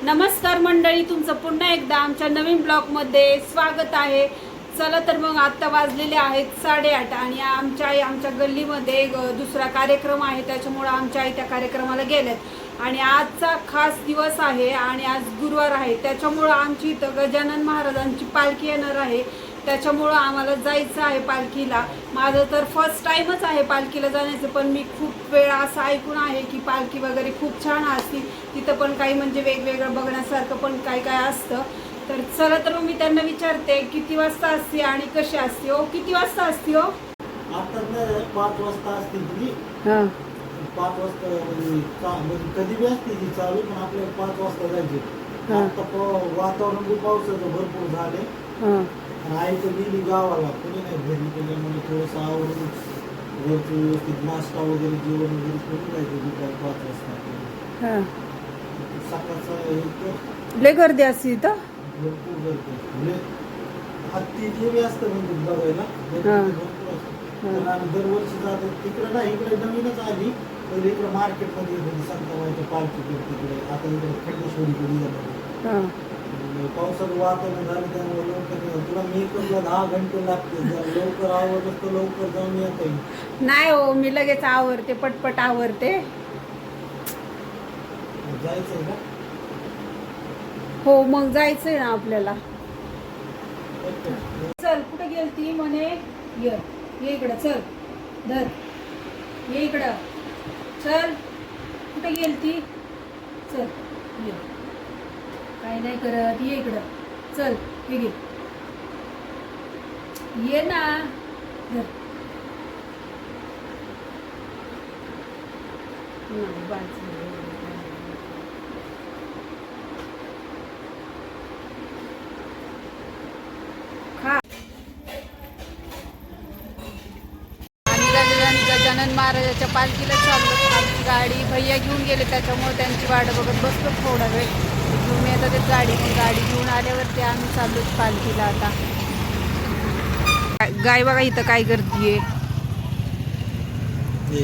नमस्कार मंडळी, तुमचं पुन्हा एकदा आमच्या नवीन ब्लॉगमध्ये स्वागत आहे। चला तर मग आत्ता वाजलेले आहेत 8:30 आणि आमच्या गल्लीमध्ये दुसरा कार्यक्रम आहे, त्याच्यामुळे आमच्या आई त्या कार्यक्रमाला गेल्यात आणि आजचा खास दिवस आहे आणि आज गुरुवार आहे, त्याच्यामुळे आमची इथं गजानन महाराजांची पालखी येणार आहे, त्याच्यामुळे आम्हाला जायचं आहे पालखीला। माझं तर फर्स्ट टाइमच आहे पालखीला जाण्याचं, पण मी खूप वेळा असं ऐकून आहे की पालखी वगैरे खूप छान असते, तिथं पण काही म्हणजे वेगवेगळं बघण्यासारखं पण काय काय असतं। तर चला तर मी त्यांना विचारते किती वाजता असते आणि कशी असते। हो, किती वाजता असते हो? आता 5 वाजता असते ती। 5 वाजता म्हणजे कधी बी असते ती चालू, पण आपल्याला 5 वाजता जायचे। आता वातावरण खूप पावसाचं भरपूर झाले, आई तर गेली गावाला, कोणी नाही घरी केल्यामुळे थोडंसं आवडून वरती व्यवस्थित नाश्ता वगैरे जेवण वगैरे करून जायचं दुपारी 5 वाजता। सकाळचं एक लय गर्दी असते इथं, भरपूर गर्दी म्हणजे हत्ती जे बी असतं म्हणजे बघायला भरपूर असतं। पण आम्ही दरवर्षी जातो तिकडे नाही, इकडे नवीनच आली, पहिले इकडे मार्केटमध्ये येत संताबाईच्या पालखी तिकडे, आता इकडे खंडेश्वरीकडे येतात। पावसाचं वातावरण झालं त्यामुळे लवकर तुला मेकअपला 10 घंटे लागते, लवकर आवडलं तर लवकर जाऊन येता येईल। नाही हो, मी लगेच आवरते, पटपट आवरते। जायचंय का? हो, मग जायचंय ना आपल्याला। चल, कुठे गेलती म्हणे? ये इकडं, चल धर, ये इकडं, चल कुठे गेलती? चल ये, काही नाही करत, ये इकडं, चल हे घे, ये ना, धर खा। गजानन महाराजाच्या पालखीला चाललो, आमची गाडी भैया घेऊन गेले, त्याच्यामुळे त्यांची वाट बघत बसलो थोडा वेळ, घेऊन येतात ते गाडी, मग गाडी घेऊन आल्यावरती आम्ही चाललो पालखीला। आता गाय बघा इथं काय गर्दी आहे,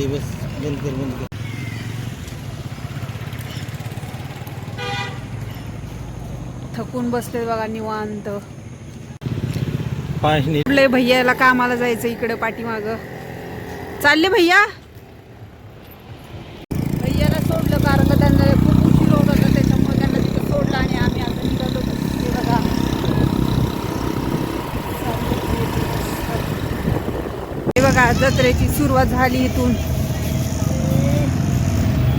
बस बंद कर बंद कर। थकून बसले बघा निवांत। पाणी कुठले भैयाला कामाला जायचं, इकडे पाठीमाग चालले भैया। भैयाला सोडलं कारण का त्यांना खूप उशीर होत होता, त्याच्यामुळे त्यांना तिथं सोडलं आणि आम्ही आता निघालो। हे बघा, हे बघा जत्रेची सुरुवात झाली इथून,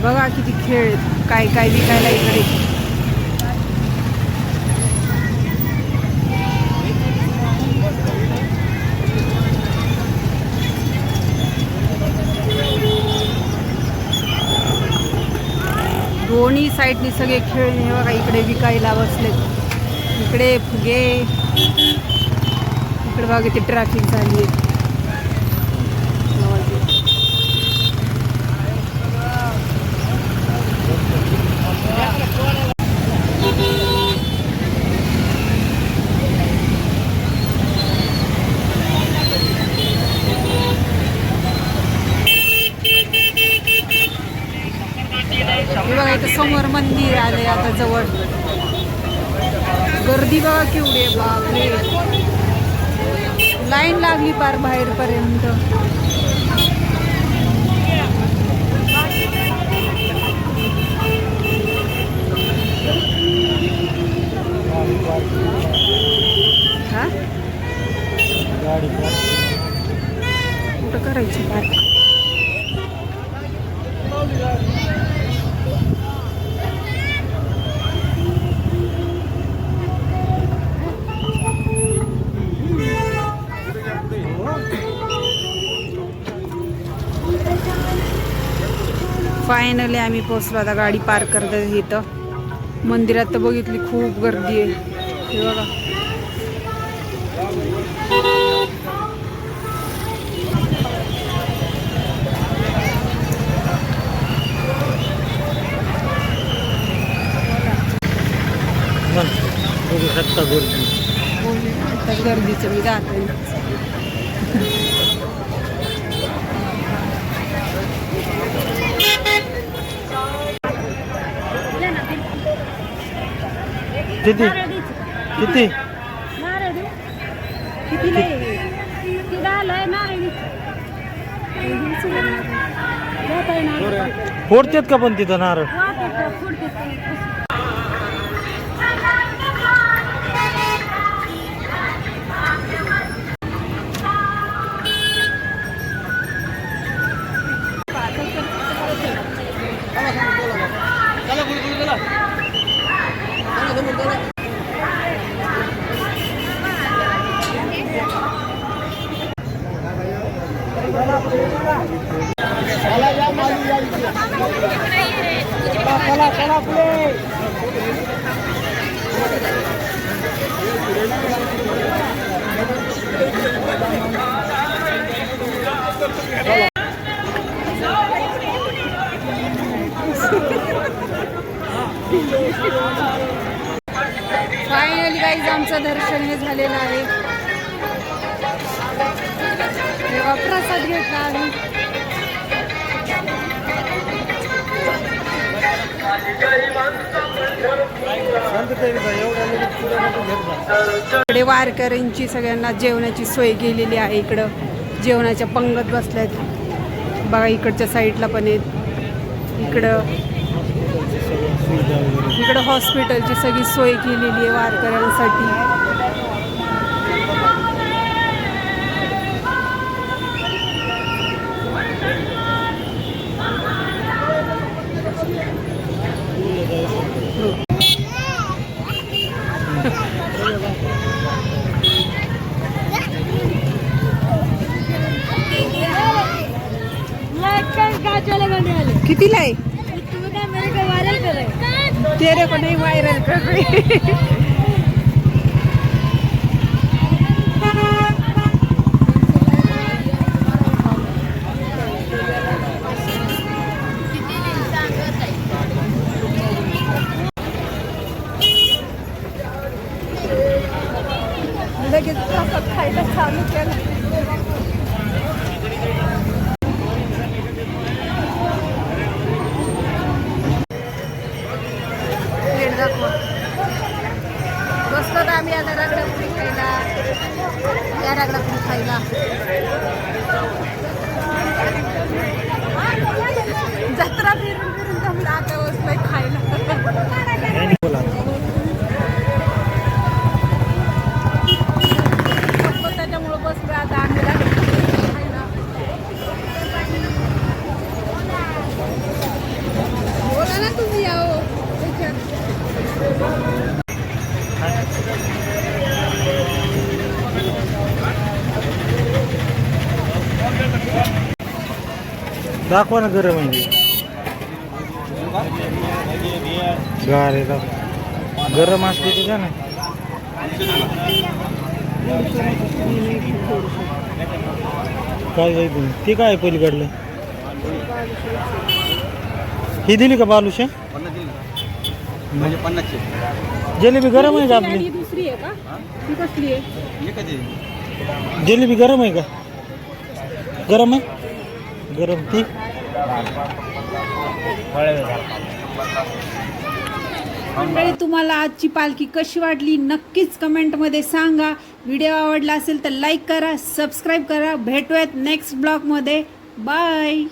बघा किती खेळ, काय काय विकायला इकडे। दोन्ही साईडनी सगळे खेळ हे बघा इकडे विकायला बसलेत, इकडे फुगे, इकडे बघा किती ट्रॅफिक झाली आहे। हे बघा इथं समोर मंदिर आलंय आता जवळ, गर्दी बघा केवढी आहे, बापरे लाईन लागली पार बाहेर पर्यंत। हा, गाडी कुठं करायची पार्क? फायनली आम्ही पोहोचलो, आता गाडी पार्क करतात इथं। मंदिरात तर बघितली खूप गर्दी आहे, हे बघा। बघू शकता गर्दी, गर्दीचं मी जाते। किती नारळ द्यायची का? किती नारळ देऊ किती नाही ती झालंय नारळ द्यायची देता येणार फोडतात का पण तिथं नारळ फुडते फायनली गाईज आमचं दर्शन हे झालेलं आहे. तेव्हा प्रसाद घेतला आम्ही. इकडे वारकऱ्यांची सगळ्यांना जेवणाची सोय केलेली आहे. इकडं जेवणाच्या पंगत बसल्यात बघा. इकडच्या साईडला पण आहेत. इकडं हॉस्पिटलची सगळी सोय केलेली आहे वारकऱ्यांसाठी. कितीला आहे? तेरे को नहीं वायरल कर रही. लगेच प्रसाद खायला चालू केलं. बसलो तर आम्ही आता रगडापुरी खायला. या रगडापुरी खायला जत्रा फिरून फिरून जमलं. आता बसलोय खायला. त्याच्यामुळं बसलो आता आम्ही खायला. बोला ना तुम्ही यावं दाखवा ना गरम म्हणजे गार गरम असते ते का ना. काय जाईल ते काय पलीकडलं ही दिली का बालुशा? म्हणजे 50 जिलेबी गरम आहे का आपली? दुसरी आहे का? ती कसली आहे? जिलेबी गरम आहे का? गरम आहे गरम ती. मंडळी, तुम्हाला आजची पालखी कशी वाटली नक्कीच कमेंटमध्ये सांगा. व्हिडिओ आवडला असेल तर लाईक करा, सबस्क्राईब करा. भेटूयात नेक्स्ट ब्लॉगमध्ये. बाय.